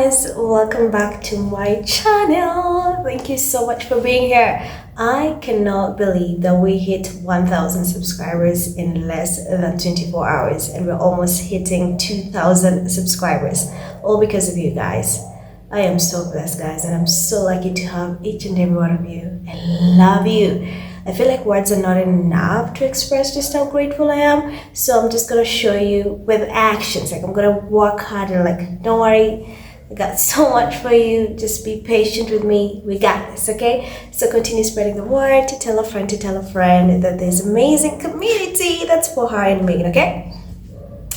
guys, welcome back to my channel. Thank you so much for being here. I cannot believe that we hit 1,000 subscribers in less than 24 hours and we're almost hitting 2,000 subscribers, all because of you guys. I am so blessed, guys, and I'm so lucky to have each and every one of you. I love you. I feel like words are not enough to express just how grateful I am, so I'm just gonna show you with actions. Like, I'm gonna work harder. Like, don't worry, I got so much for you. Just be patient with me. We got this, okay? So continue spreading the word, to tell a friend that there's amazing community that's for her and Megan, okay?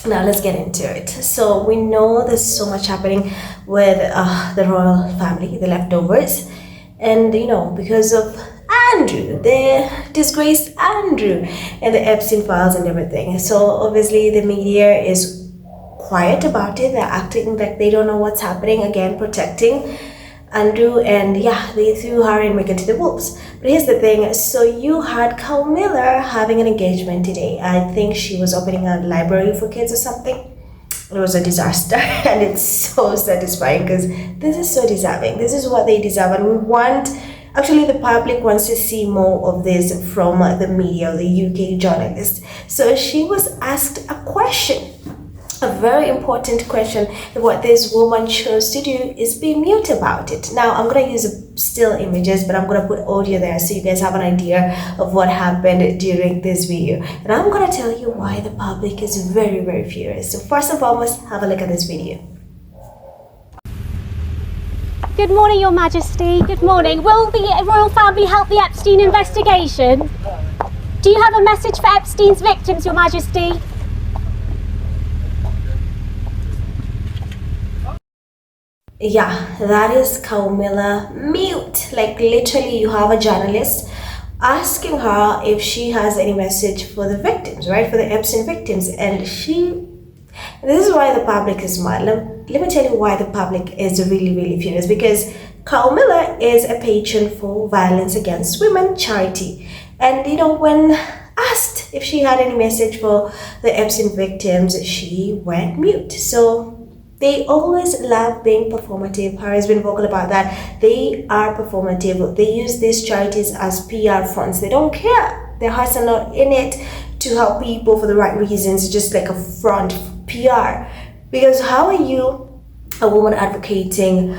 Now let's get into it. So we know there's so much happening with the royal family, the leftovers, and you know, because of Andrew, the disgraced Andrew, and the Epstein files and everything. So obviously the media is quiet about it. They're acting like they don't know what's happening, again protecting Andrew, and yeah, they threw her and Megan to the wolves. But here's the thing, so you had Camilla having an engagement today. I think she was opening a library for kids or something. It was a disaster and it's so satisfying because this is so deserving. This is what they deserve, and we want, actually the public wants to see more of this from the media, the UK journalists. So she was asked a question, a very important question. What this woman chose to do is be mute about it. Now I'm going to use still images, but I'm going to put audio there so you guys have an idea of what happened during this video, and I'm going to tell you why the public is very, very furious. So first and foremost, have a look at this video. Good morning, Your Majesty. Good morning. Will the royal family help the Epstein investigation? Do you have a message for Epstein's victims, Your Majesty? Yeah, that is Camilla mute. Like, literally, you have a journalist asking her if she has any message for the victims, right? For the Epstein victims. And this is why the public is mad. Let me tell you why the public is really, really furious. Because Camilla is a patron for violence against women charity. And you know, when asked if she had any message for the Epstein victims, she went mute. So they always love being performative. Her has been vocal about that. They are performative. They use these charities as PR fronts. They don't care. Their hearts are not in it to help people for the right reasons, just like a front PR. Because how are you, a woman advocating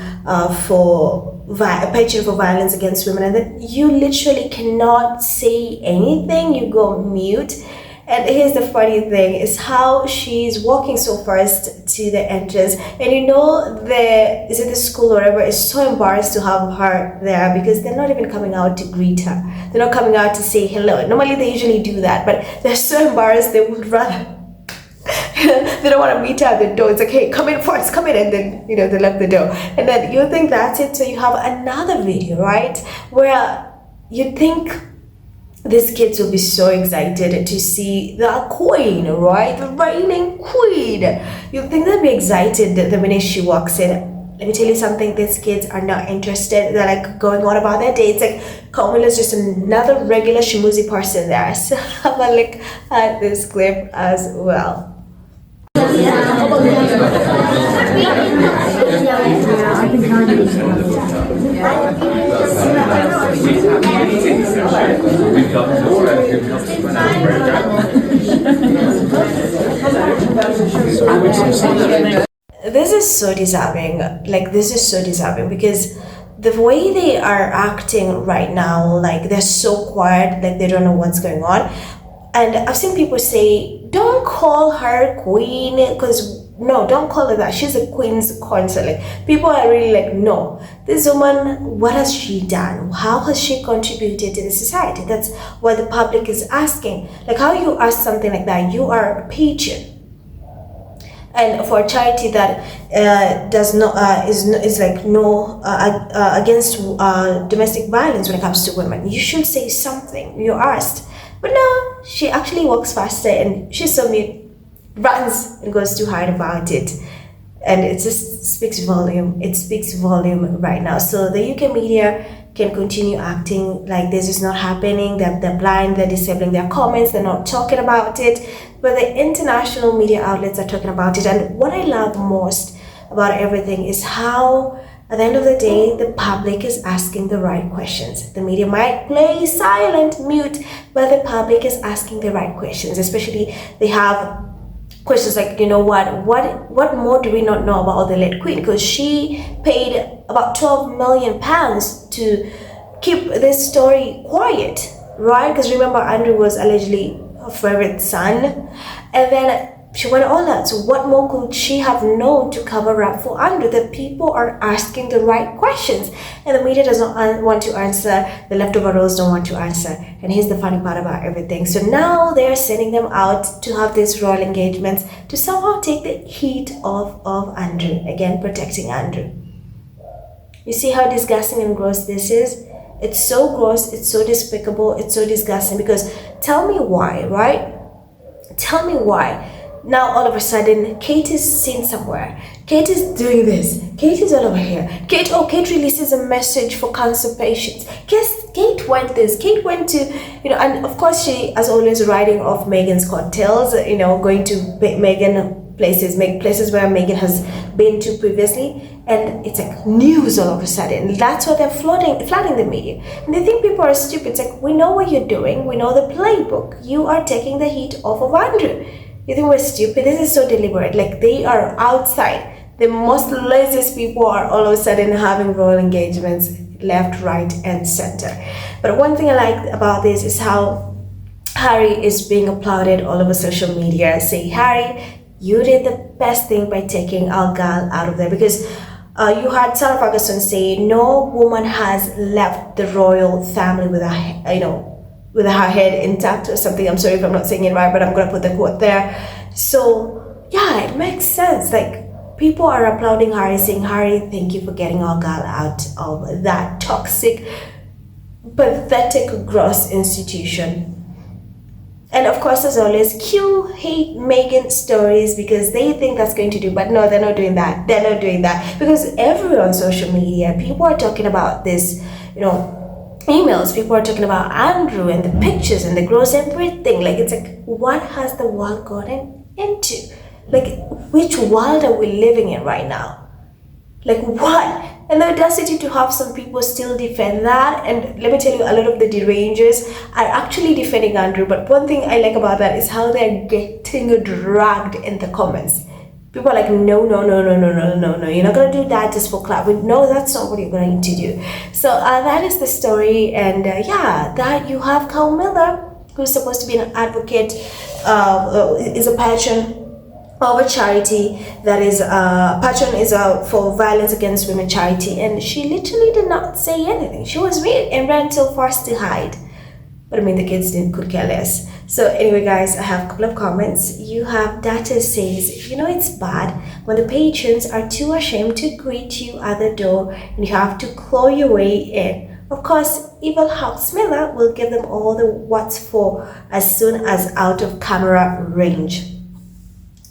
for a patron for violence against women, and then you literally cannot say anything? You go mute. And here's the funny thing, is how she's walking so fast to the entrance, and you know, the school or whatever is so embarrassed to have her there because they're not even coming out to greet her. They're not coming out to say hello. Normally they usually do that, but they're so embarrassed they would rather they don't want to meet her at the door. It's like, hey, come in first, come in, and then you know, they left the door, and then you think that's it. So you have another video, right, where you think these kids will be so excited to see the queen, right? The reigning queen. You think they'll be excited the minute she walks in. Let me tell you something, these kids are not interested. They're like going on about their day. It's like Camilla's just another regular schmoozy person there. So have a look at this clip as well. This is so deserving. Like, this is so deserving because the way they are acting right now, like they're so quiet, like they don't know what's going on. And I've seen people say, don't call her queen, because no, don't call her that. She's a queen's consort. Like, people are really like, no, this woman, what has she done? How has she contributed to the society? That's what the public is asking. Like, how you ask something like that? You are a patron, and for a charity that does not is like no against domestic violence when it comes to women, you should say something. You're asked. But no, she actually walks faster and she's so mute, runs and goes to hide about it. And it just speaks volume. It speaks volume right now. So the UK media can continue acting like this is not happening, that they're blind, they're disabling their comments, they're not talking about it. But the international media outlets are talking about it. And what I love most about everything is how, at the end of the day, the public is asking the right questions. The media might play silent, mute, but the public is asking the right questions. Especially, they have questions like, what more do we not know about the late queen? Because she paid about 12 million pounds to keep this story quiet, right? Because remember, Andrew was allegedly her favorite son, and then she went all out. So what more could she have known to cover up for Andrew? The people are asking the right questions, and the media does not want to answer. The leftover roles don't want to answer. And here's the funny part about everything. So now they're sending them out to have these royal engagements to somehow take the heat off of Andrew. Again, protecting Andrew. You see how disgusting and gross this is? It's so gross, it's so despicable, it's so disgusting, because tell me why, right? Tell me why. Now all of a sudden, Kate is seen somewhere. Kate is doing this. Kate is all over here. Kate releases a message for cancer patients. Kate went this. Kate went to, and of course she, as always, riding off Meghan's coattails, going to Meghan places where Meghan has been to previously. And it's like news all of a sudden. That's what they're flooding the media. And they think people are stupid. It's like, we know what you're doing. We know the playbook. You are taking the heat off of Andrew. You think we're stupid? This is so deliberate. Like, they are outside. The most laziest people are all of a sudden having royal engagements left, right, and center. But one thing I like about this is how Harry is being applauded all over social media. Say, Harry, you did the best thing by taking our girl out of there, because you had Sarah Ferguson say no woman has left the royal family with with her head intact or something. I'm sorry if I'm not saying it right, but I'm gonna put the quote there. So yeah, it makes sense. Like, people are applauding Harry, saying, Harry, thank you for getting our girl out of that toxic, pathetic, gross institution. And of course, as always, Q hate Meghan stories because they think that's going to do, but no, they're not doing that. They're not doing that, because everywhere on social media, people are talking about this, emails. People are talking about Andrew and the pictures and the gross everything. Like, it's like, what has the world gotten into? Like, which world are we living in right now? Like, what? And the audacity to have some people still defend that. And let me tell you, a lot of the derangers are actually defending Andrew. But one thing I like about that is how they're getting dragged in the comments. People are like, no, you're not going to do that just for clout. No, that's not what you're going to do. So that is the story. And that you have Camilla, who's supposed to be an advocate, is a patron of a charity that is, patron is for violence against women charity. And she literally did not say anything. She was mute and ran so fast to hide. But I mean, the kids could care less. So anyway, guys, I have a couple of comments. You have Data says, it's bad when the patrons are too ashamed to greet you at the door and you have to claw your way in. Of course, evil House Miller will give them all the what's for as soon as out of camera range.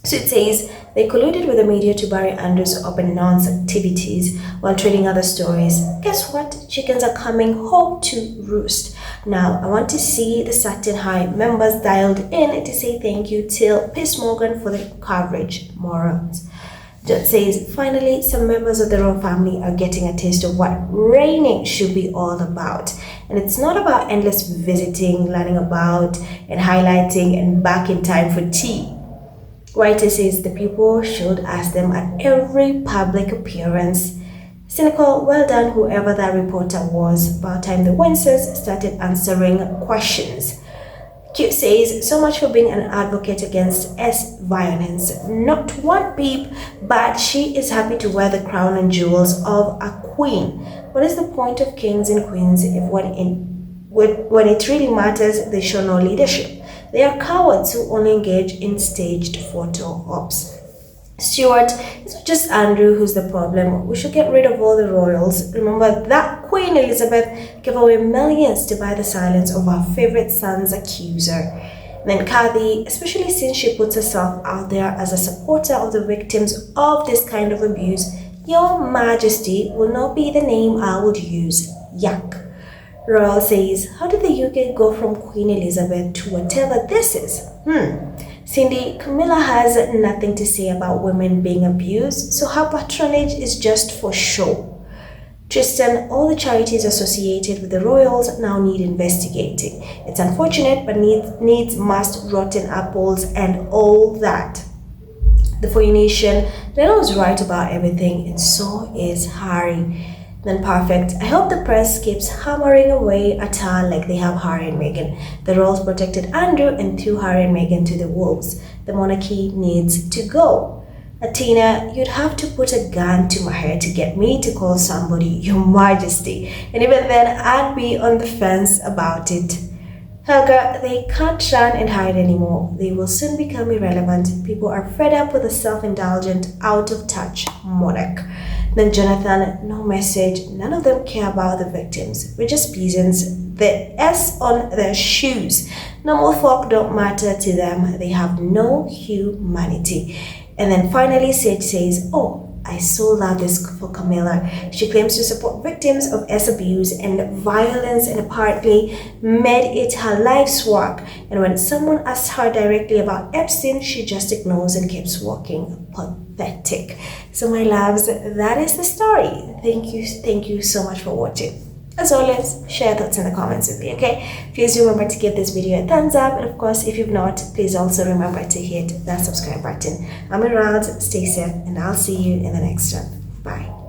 So it says, they colluded with the media to bury Andrew's open nonce activities while trading other stories. Guess what? Chickens are coming home to roost. Now, I want to see the Saturn High members dialed in to say thank you till Piers Morgan for the coverage. Morons. It says, finally, some members of the royal family are getting a taste of what reigning should be all about. And it's not about endless visiting, learning about, and highlighting, and back in time for tea. Writer says the people should ask them at every public appearance. Cynical, well done whoever that reporter was. About time the Windsors started answering questions. Q says, so much for being an advocate against violence. Not one peep, but she is happy to wear the crown and jewels of a queen. What is the point of kings and queens if when it really matters, they show no leadership? They are cowards who only engage in staged photo ops. Stuart, it's not just Andrew who's the problem. We should get rid of all the royals. Remember that Queen Elizabeth gave away millions to buy the silence of our favorite son's accuser. And then Kathy, especially since she puts herself out there as a supporter of the victims of this kind of abuse, Your Majesty will not be the name I would use. Yuck. Royal says, how did the UK go from Queen Elizabeth to whatever this is? Cindy, Camilla has nothing to say about women being abused, so her patronage is just for show. Tristan, all the charities associated with the royals now need investigating. It's unfortunate, but needs must rotten apples and all that. The Foyer Nation, Lena was right about everything, and so is Harry. Then perfect. I hope the press keeps hammering away at her like they have Harry and Meghan. The royals protected Andrew and threw Harry and Meghan to the wolves. The monarchy needs to go. Athena, you'd have to put a gun to my head to get me to call somebody Your Majesty. And even then, I'd be on the fence about it. Helga, they can't run and hide anymore. They will soon become irrelevant. People are fed up with a self-indulgent, out-of-touch monarch. Then Jonathan, no message. None of them care about the victims. We're just peasants. The S on their shoes. Normal folk don't matter to them. They have no humanity. And then finally Sage says, oh, I so love this for Camilla. She claims to support victims of S abuse and violence and apparently made it her life's work. And when someone asks her directly about Epstein, she just ignores and keeps walking. Pathetic. So my loves, that is the story. Thank you so much for watching. As always, share thoughts in the comments with me, okay? Please remember to give this video a thumbs up, and of course, if you've not, please also remember to hit that subscribe button. I'm around, stay safe, and I'll see you in the next one. Bye.